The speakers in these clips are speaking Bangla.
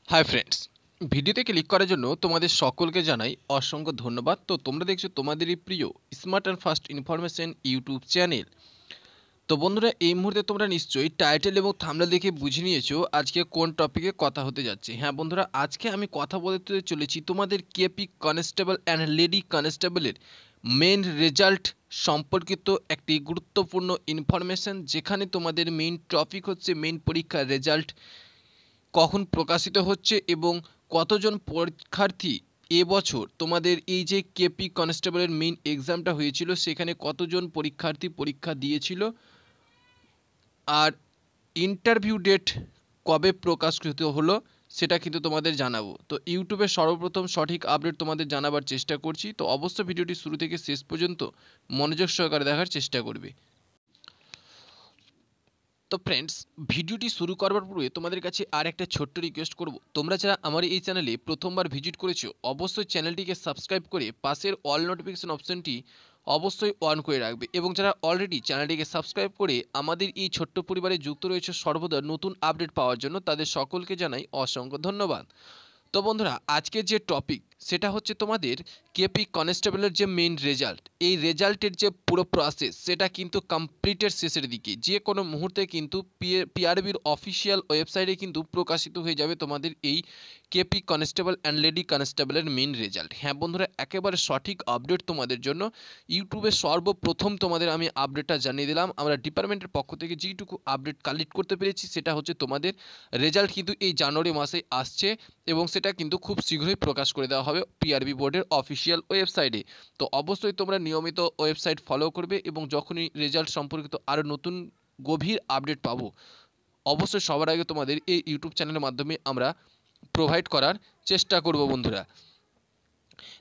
হাই ফ্রেন্ডস, ভিডিওতে ক্লিক করার জন্য তোমাদের সকলকে জানাই অসংখ্য ধন্যবাদ। তো তোমরা দেখছো তোমাদেরই প্রিয় smart and fast information YouTube channel. তো বন্ধুরা, এই মুহূর্তে তোমরা নিশ্চয়ই টাইটেল এবং থাম্বনেল দেখে বুঝে নিয়েছো আজকে কোন টপিকে কথা হতে যাচ্ছে। হ্যাঁ বন্ধুরা, আজকে আমি কথা বলতে চলেছি তোমাদের কেপি কনস্টেবল অ্যান্ড লেডি কনস্টেবলের মেন রেজাল্ট সম্পর্কিত একটি গুরুত্বপূর্ণ ইনফরমেশন, যেখানে তোমাদের মেইন টপিক হচ্ছে মেইন পরীক্ষার রেজাল্ট কখন প্রকাশিত হচ্ছে এবং কতজন পরীক্ষার্থী এবছর তোমাদের এই যে কেপি কনস্টেবলের মেইন এক্সামটা হয়েছিল সেখানে কতজন পরীক্ষার্থী পরীক্ষা দিয়েছিল, আর ইন্টারভিউ ডেট কবে প্রকাশিত হলো সেটা কিন্তু তোমাদের জানাবো। তো ইউটিউবে সর্বপ্রথম সঠিক আপডেট তোমাদের জানাবার চেষ্টা করছি, তো অবশ্যই ভিডিওটি শুরু থেকে শেষ পর্যন্ত মনোযোগ সহকারে দেখার চেষ্টা করবে। তো ফ্রেন্ডস, ভিডিওটি শুরু করবার পূর্বে তোমাদের কাছে আর একটা ছোট্ট রিকোয়েস্ট করব, তোমরা যারা আমার এই চ্যানেলে প্রথমবার ভিজিট করেছো অবশ্যই চ্যানেলটিকে সাবস্ক্রাইব করে পাশের অল নোটিফিকেশন অপশনটি অবশ্যই অন করে রাখবে, এবং যারা অলরেডি চ্যানেলটিকে সাবস্ক্রাইব করে আমাদের এই ছোট্ট পরিবারে যুক্ত রয়েছে সর্বদা নতুন আপডেট পাওয়ার জন্য, তাদের সকলকে জানাই অসংখ্য ধন্যবাদ। তো বন্ধুরা, আজকের যে টপিক সেটা হচ্ছে তোমাদের কেপি কনস্টেবলের যে মেইন রেজাল্ট, এই রেজাল্টের যে পুরো প্রসেস সেটা কিন্তু কমপ্লিটের শেষের দিকে, যে কোনো মুহূর্তে কিন্তু পিআরবির অফিসিয়াল ওয়েবসাইটে কিন্তু প্রকাশিত হয়ে যাবে তোমাদের এই কেপি কনস্টেবল অ্যান্ড লেডি কনস্টেবলের মেইন রেজাল্ট। হ্যাঁ বন্ধুরা, একেবারে সঠিক আপডেট তোমাদের জন্য ইউটিউবে সর্বপ্রথম তোমাদের আমি আপডেটটা জানিয়ে দিলাম। আমরা ডিপার্টমেন্টের পক্ষ থেকে যেটুকু আপডেট কালেক্ট করতে পেরেছি সেটা হচ্ছে তোমাদের রেজাল্ট কিন্তু এই জানুয়ারি মাসে আসছে এবং সেটা কিন্তু খুব শীঘ্রই প্রকাশ করে দেওয়া হবে পিআরবি বোর্ডের অফিসিয়াল ওয়েবসাইটে। তো অবশ্যই তোমরা নিয়মিত ওয়েবসাইট ফলো করবে এবং যখনই রেজাল্ট সম্পর্কিত আরও নতুন গভীর আপডেট পাবো অবশ্যই সবার আগে তোমাদের এই ইউটিউব চ্যানেলের মাধ্যমে আমরা প্রোভাইড করার চেষ্টা করব বন্ধুরা।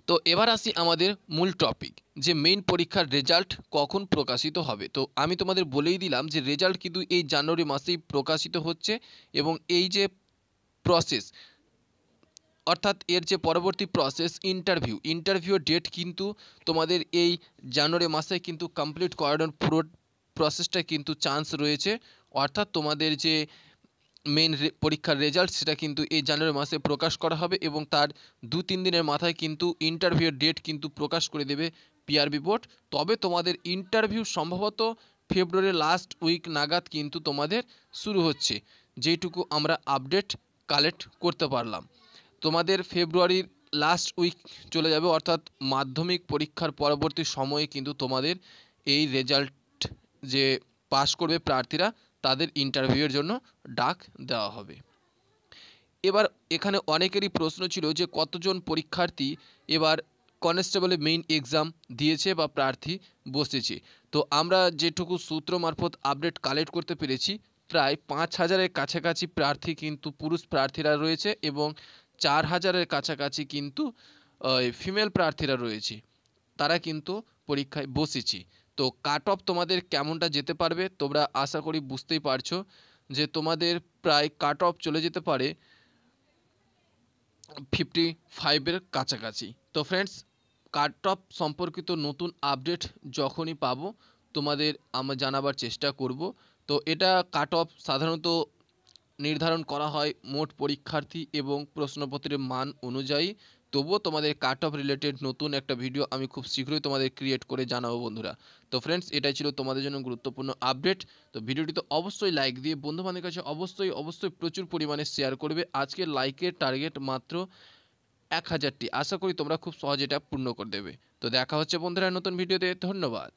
তো এবার আসি আমাদের মূল টপিক, যে মেইন পরীক্ষার রেজাল্ট কখন প্রকাশিত হবে। তো আমি তোমাদের বলেই দিলাম যে রেজাল্ট কিন্তু এই জানুয়ারি মাসেই প্রকাশিত হচ্ছে এবং এই যে প্রসেস, অর্থাৎ এর যে পরবর্তী প্রসেস ইন্টারভিউ ডেট কিন্তু তোমাদের এই জানুয়ারি মাসে কিন্তু কমপ্লিট করানোর পুরো প্রসেসটা কিন্তু চান্স রয়েছে। অর্থাৎ তোমাদের যে মেইন পরীক্ষার রেজাল্ট সেটা কিন্তু এই জানুয়ারি মাসে প্রকাশ করা হবে এবং তার 2-3 দিনের মাথায় কিন্তু ইন্টারভিউর ডেট কিন্তু প্রকাশ করে দেবে পিআরবি বোর্ড। তবে তোমাদের ইন্টারভিউ সম্ভবত ফেব্রুয়ারির লাস্ট উইক নাগাদ কিন্তু তোমাদের শুরু হচ্ছে, যেটুকু আমরা আপডেট কালেক্ট করতে পারলাম। তোমাদের ফেব্রুয়ারির লাস্ট উইক চলে যাবে, অর্থাৎ মাধ্যমিক পরীক্ষার পরবর্তী সময়ে কিন্তু তোমাদের এই রেজাল্ট যে পাস করবে প্রার্থীরা তাদের ইন্টারভিউয়ের জন্য ডাক দেওয়া হবে। এবার এখানে অনেকেরই প্রশ্ন ছিল যে কতজন পরীক্ষার্থী এবার কনস্টেবলের মেইন এক্সাম দিয়েছে বা প্রার্থী বসেছে। তো আমরা যেটুকু সূত্র মারফত আপডেট কালেক্ট করতে পেরেছি প্রায় 5,000-এর কাছাকাছি প্রার্থী কিন্তু পুরুষ প্রার্থীরা রয়েছে এবং 4,000-এর কাছাকাছি কিন্তু ফিমেল প্রার্থীরা রয়েছে, তারা কিন্তু পরীক্ষায় বসেছে। তো কাট অফ তোমাদের কেমনটা যেতে পারবে তোমরা আশা করি বুঝতেই পারছো যে তোমাদের প্রায় কাট অফ চলে যেতে পারে 55-এর কাছাকাছি। তো ফ্রেন্ডস, কাট অফ সম্পর্কিত নতুন আপডেট যখনই পাবো তোমাদের আমরা জানাবার চেষ্টা করব। তো এটা কাট অফ সাধারণত নির্ধারণ করা হয় মোট পরীক্ষার্থী এবং প্রশ্নপত্রের মান অনুযায়ী। তবুও তোমাদের কাট অফ রিলেটেড নতুন একটা ভিডিও আমি খুব শীঘ্রই তোমাদের ক্রিয়েট করে জানাবো বন্ধুরা। তো ফ্রেন্ডস, এটাই ছিল তোমাদের জন্য গুরুত্বপূর্ণ আপডেট। তো ভিডিওটি তো অবশ্যই লাইক দিয়ে বন্ধুবান্ধবের কাছে অবশ্যই প্রচুর পরিমাণে শেয়ার করবে। আজকের লাইকের টার্গেট মাত্র 1000টি, আশা করি তোমরা খুব সহজে এটা পূর্ণ করে দেবে। তো দেখা হচ্ছে বন্ধুরা নতুন ভিডিওতে, ধন্যবাদ।